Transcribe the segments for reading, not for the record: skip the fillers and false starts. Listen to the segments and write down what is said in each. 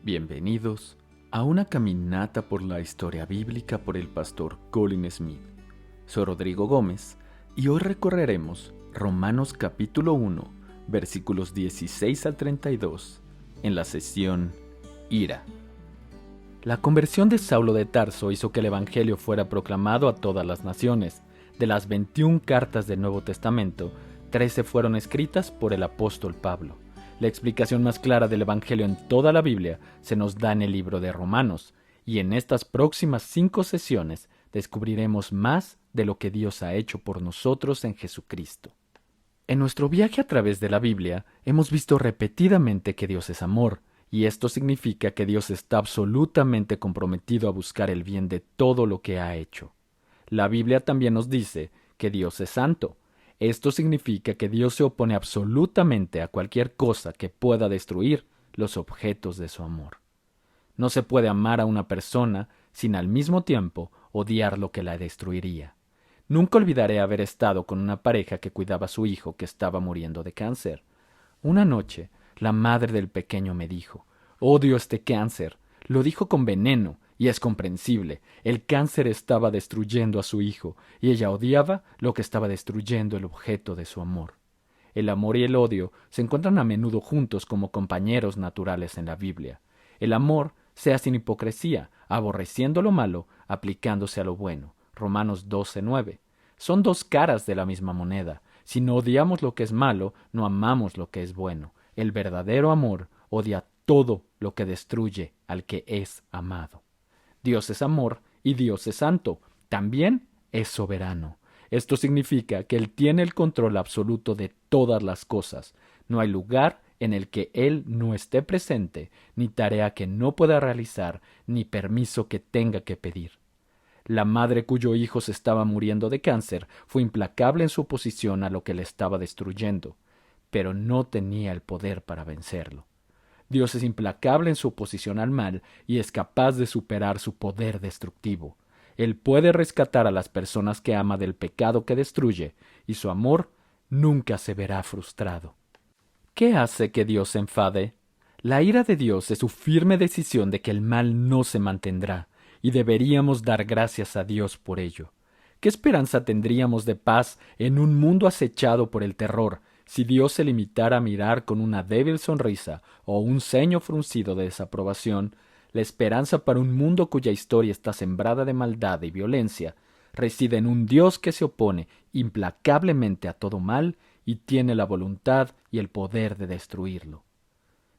Bienvenidos a una caminata por la historia bíblica por el pastor Colin Smith. Soy Rodrigo Gómez y hoy recorreremos Romanos capítulo 1, versículos 16 al 32, en la sesión Ira. La conversión de Saulo de Tarso hizo que el Evangelio fuera proclamado a todas las naciones. De las 21 cartas del Nuevo Testamento, 13 fueron escritas por el apóstol Pablo. La explicación más clara del Evangelio en toda la Biblia se nos da en el libro de Romanos, y en estas próximas 5 sesiones descubriremos más de lo que Dios ha hecho por nosotros en Jesucristo. En nuestro viaje a través de la Biblia hemos visto repetidamente que Dios es amor, y esto significa que Dios está absolutamente comprometido a buscar el bien de todo lo que ha hecho. La Biblia también nos dice que Dios es santo. Esto significa que Dios se opone absolutamente a cualquier cosa que pueda destruir los objetos de su amor. No se puede amar a una persona sin al mismo tiempo odiar lo que la destruiría. Nunca olvidaré haber estado con una pareja que cuidaba a su hijo que estaba muriendo de cáncer. Una noche, la madre del pequeño me dijo: «Odio este cáncer». Lo dijo con veneno, y es comprensible. El cáncer estaba destruyendo a su hijo, y ella odiaba lo que estaba destruyendo el objeto de su amor. El amor y el odio se encuentran a menudo juntos como compañeros naturales en la Biblia. El amor sea sin hipocresía, aborreciendo lo malo, aplicándose a lo bueno. Romanos 12:9. Son dos caras de la misma moneda. Si no odiamos lo que es malo, no amamos lo que es bueno. El verdadero amor odia todo lo que destruye al que es amado. Dios es amor y Dios es santo. También es soberano. Esto significa que Él tiene el control absoluto de todas las cosas. No hay lugar en el que Él no esté presente, ni tarea que no pueda realizar, ni permiso que tenga que pedir. La madre cuyo hijo se estaba muriendo de cáncer fue implacable en su oposición a lo que le estaba destruyendo, pero no tenía el poder para vencerlo. Dios es implacable en su oposición al mal y es capaz de superar su poder destructivo. Él puede rescatar a las personas que ama del pecado que destruye, y su amor nunca se verá frustrado. ¿Qué hace que Dios se enfade? La ira de Dios es su firme decisión de que el mal no se mantendrá, y deberíamos dar gracias a Dios por ello. ¿Qué esperanza tendríamos de paz en un mundo acechado por el terror, si Dios se limitara a mirar con una débil sonrisa o un ceño fruncido de desaprobación? La esperanza para un mundo cuya historia está sembrada de maldad y violencia reside en un Dios que se opone implacablemente a todo mal y tiene la voluntad y el poder de destruirlo.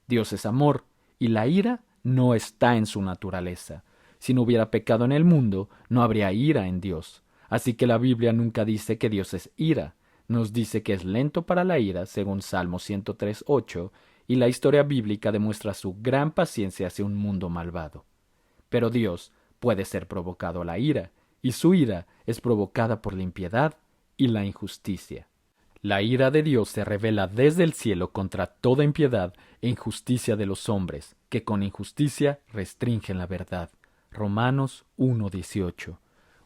Dios es amor, y la ira no está en su naturaleza. Si no hubiera pecado en el mundo, no habría ira en Dios. Así que la Biblia nunca dice que Dios es ira. Nos dice que es lento para la ira, según Salmo 103:8, y la historia bíblica demuestra su gran paciencia hacia un mundo malvado. Pero Dios puede ser provocado a la ira, y su ira es provocada por la impiedad y la injusticia. La ira de Dios se revela desde el cielo contra toda impiedad e injusticia de los hombres, que con injusticia restringen la verdad. Romanos 1:18.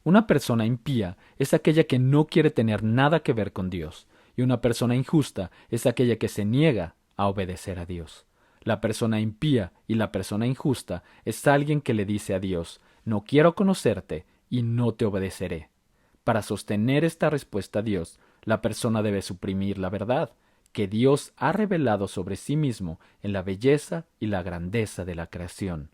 Una persona impía es aquella que no quiere tener nada que ver con Dios, y una persona injusta es aquella que se niega a obedecer a Dios. La persona impía y la persona injusta es alguien que le dice a Dios: «No quiero conocerte y no te obedeceré». Para sostener esta respuesta a Dios, la persona debe suprimir la verdad que Dios ha revelado sobre sí mismo en la belleza y la grandeza de la creación.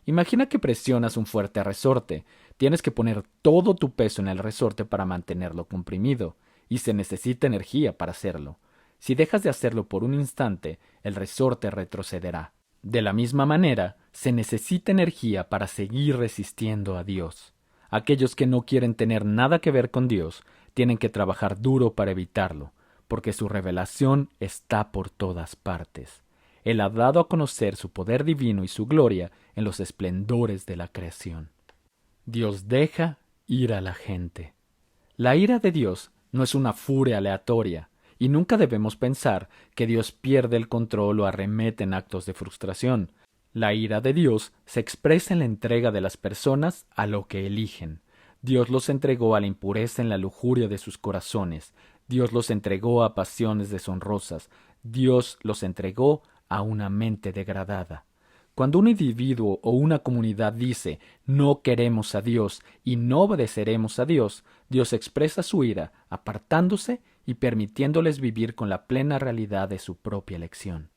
Imagina que presionas un fuerte resorte. Tienes que poner todo tu peso en el resorte para mantenerlo comprimido, y se necesita energía para hacerlo. Si dejas de hacerlo por un instante, el resorte retrocederá. De la misma manera, se necesita energía para seguir resistiendo a Dios. Aquellos que no quieren tener nada que ver con Dios tienen que trabajar duro para evitarlo, porque su revelación está por todas partes. Él ha dado a conocer su poder divino y su gloria en los esplendores de la creación. Dios deja ir a la gente. La ira de Dios no es una furia aleatoria, y nunca debemos pensar que Dios pierde el control o arremete en actos de frustración. La ira de Dios se expresa en la entrega de las personas a lo que eligen. Dios los entregó a la impureza en la lujuria de sus corazones. Dios los entregó a pasiones deshonrosas. Dios los entregó a una mente degradada. Cuando un individuo o una comunidad dice no queremos a Dios y no obedeceremos a Dios, Dios expresa su ira apartándose y permitiéndoles vivir con la plena realidad de su propia elección.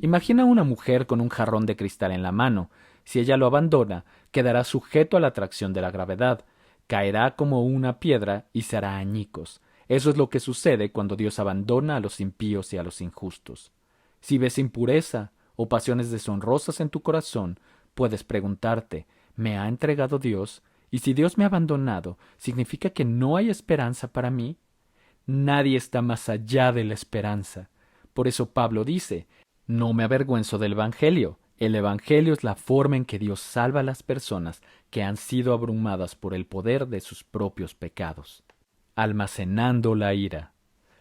Imagina a una mujer con un jarrón de cristal en la mano. Si ella lo abandona, quedará sujeto a la atracción de la gravedad, caerá como una piedra y se hará añicos. Eso es lo que sucede cuando Dios abandona a los impíos y a los injustos. Si ves impureza o pasiones deshonrosas en tu corazón, puedes preguntarte, ¿me ha entregado Dios? Y si Dios me ha abandonado, ¿significa que no hay esperanza para mí? Nadie está más allá de la esperanza. Por eso Pablo dice, no me avergüenzo del Evangelio. El Evangelio es la forma en que Dios salva a las personas que han sido abrumadas por el poder de sus propios pecados. Almacenando la ira.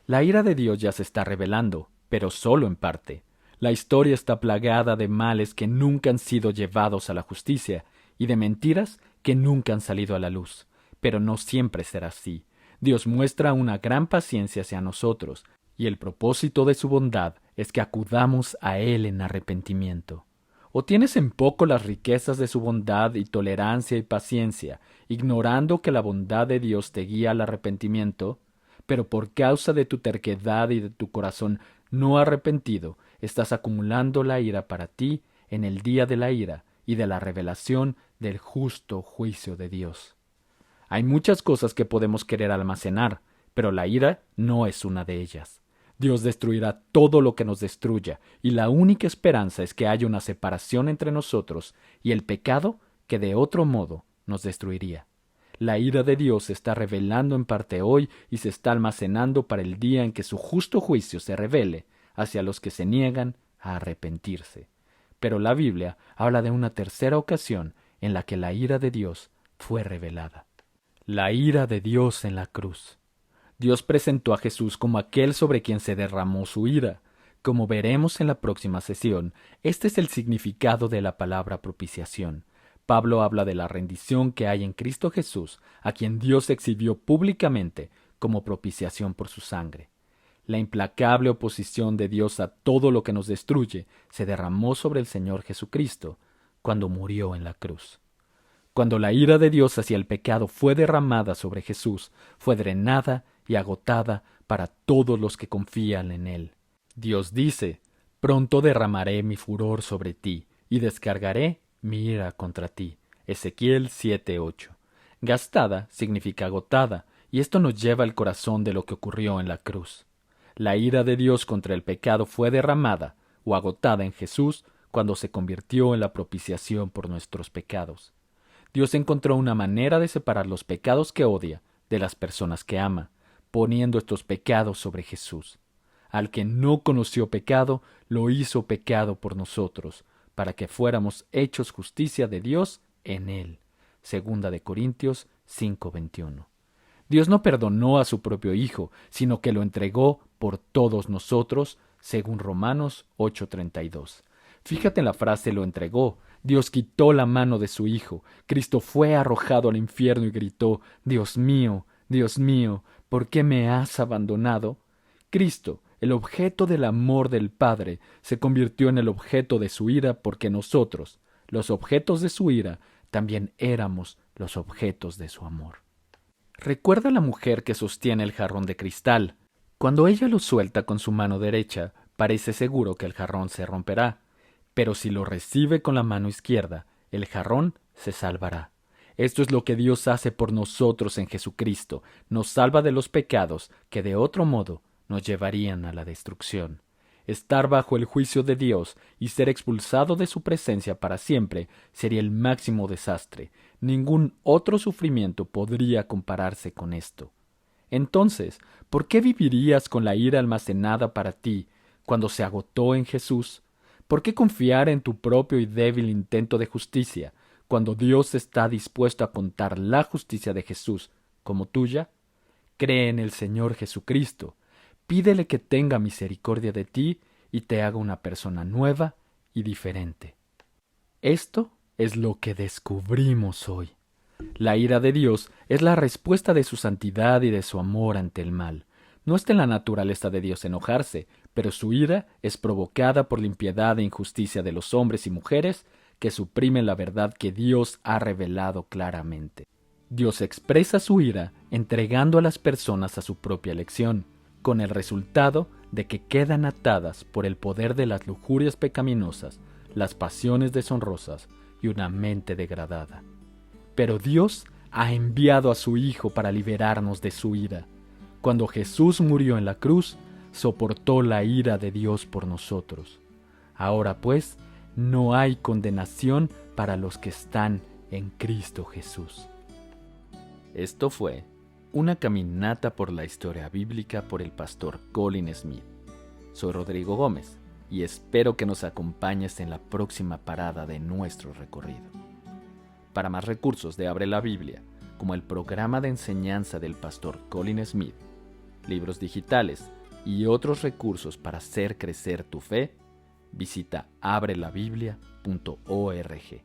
La ira de Dios ya se está revelando, pero solo en parte. La historia está plagada de males que nunca han sido llevados a la justicia y de mentiras que nunca han salido a la luz. Pero no siempre será así. Dios muestra una gran paciencia hacia nosotros, y el propósito de su bondad es que acudamos a Él en arrepentimiento. ¿O tienes en poco las riquezas de su bondad y tolerancia y paciencia, ignorando que la bondad de Dios te guía al arrepentimiento? Pero por causa de tu terquedad y de tu corazón no arrepentido, estás acumulando la ira para ti en el día de la ira y de la revelación del justo juicio de Dios. Hay muchas cosas que podemos querer almacenar, pero la ira no es una de ellas. Dios destruirá todo lo que nos destruya, y la única esperanza es que haya una separación entre nosotros y el pecado que de otro modo nos destruiría. La ira de Dios se está revelando en parte hoy y se está almacenando para el día en que su justo juicio se revele hacia los que se niegan a arrepentirse. Pero la Biblia habla de una tercera ocasión en la que la ira de Dios fue revelada. La ira de Dios en la cruz. Dios presentó a Jesús como aquel sobre quien se derramó su ira. Como veremos en la próxima sesión, este es el significado de la palabra propiciación. Pablo habla de la rendición que hay en Cristo Jesús, a quien Dios exhibió públicamente como propiciación por su sangre. La implacable oposición de Dios a todo lo que nos destruye se derramó sobre el Señor Jesucristo cuando murió en la cruz. Cuando la ira de Dios hacia el pecado fue derramada sobre Jesús, fue drenada y agotada para todos los que confían en Él. Dios dice, pronto derramaré mi furor sobre ti, y descargaré mi ira contra ti. Ezequiel 7:8. Gastada significa agotada, y esto nos lleva al corazón de lo que ocurrió en la cruz. La ira de Dios contra el pecado fue derramada o agotada en Jesús cuando se convirtió en la propiciación por nuestros pecados. Dios encontró una manera de separar los pecados que odia de las personas que ama, poniendo estos pecados sobre Jesús. Al que no conoció pecado, lo hizo pecado por nosotros, para que fuéramos hechos justicia de Dios en él. Segunda de Corintios 5:21. Dios no perdonó a su propio Hijo, sino que lo entregó por todos nosotros, según Romanos 8:32. Fíjate en la frase lo entregó. Dios quitó la mano de su Hijo. Cristo fue arrojado al infierno y gritó, Dios mío, ¿por qué me has abandonado? Cristo, el objeto del amor del Padre, se convirtió en el objeto de su ira porque nosotros, los objetos de su ira, también éramos los objetos de su amor. Recuerda a la mujer que sostiene el jarrón de cristal. Cuando ella lo suelta con su mano derecha, parece seguro que el jarrón se romperá. Pero si lo recibe con la mano izquierda, el jarrón se salvará. Esto es lo que Dios hace por nosotros en Jesucristo. Nos salva de los pecados que de otro modo nos llevarían a la destrucción. Estar bajo el juicio de Dios y ser expulsado de su presencia para siempre sería el máximo desastre. Ningún otro sufrimiento podría compararse con esto. Entonces, ¿por qué vivirías con la ira almacenada para ti cuando se agotó en Jesús? ¿Por qué confiar en tu propio y débil intento de justicia, cuando Dios está dispuesto a contar la justicia de Jesús como tuya? Cree en el Señor Jesucristo, pídele que tenga misericordia de ti y te haga una persona nueva y diferente. Esto es lo que descubrimos hoy. La ira de Dios es la respuesta de su santidad y de su amor ante el mal. No está en la naturaleza de Dios enojarse, pero su ira es provocada por la impiedad e injusticia de los hombres y mujeres que suprimen la verdad que Dios ha revelado claramente. Dios expresa su ira entregando a las personas a su propia elección, con el resultado de que quedan atadas por el poder de las lujurias pecaminosas, las pasiones deshonrosas y una mente degradada. Pero Dios ha enviado a su Hijo para liberarnos de su ira. Cuando Jesús murió en la cruz, soportó la ira de Dios por nosotros. Ahora pues, no hay condenación para los que están en Cristo Jesús. Esto fue una caminata por la historia bíblica por el pastor Colin Smith. Soy Rodrigo Gómez y espero que nos acompañes en la próxima parada de nuestro recorrido. Para más recursos de Abre la Biblia, como el programa de enseñanza del pastor Colin Smith, libros digitales y otros recursos para hacer crecer tu fe, visita abrelabiblia.org.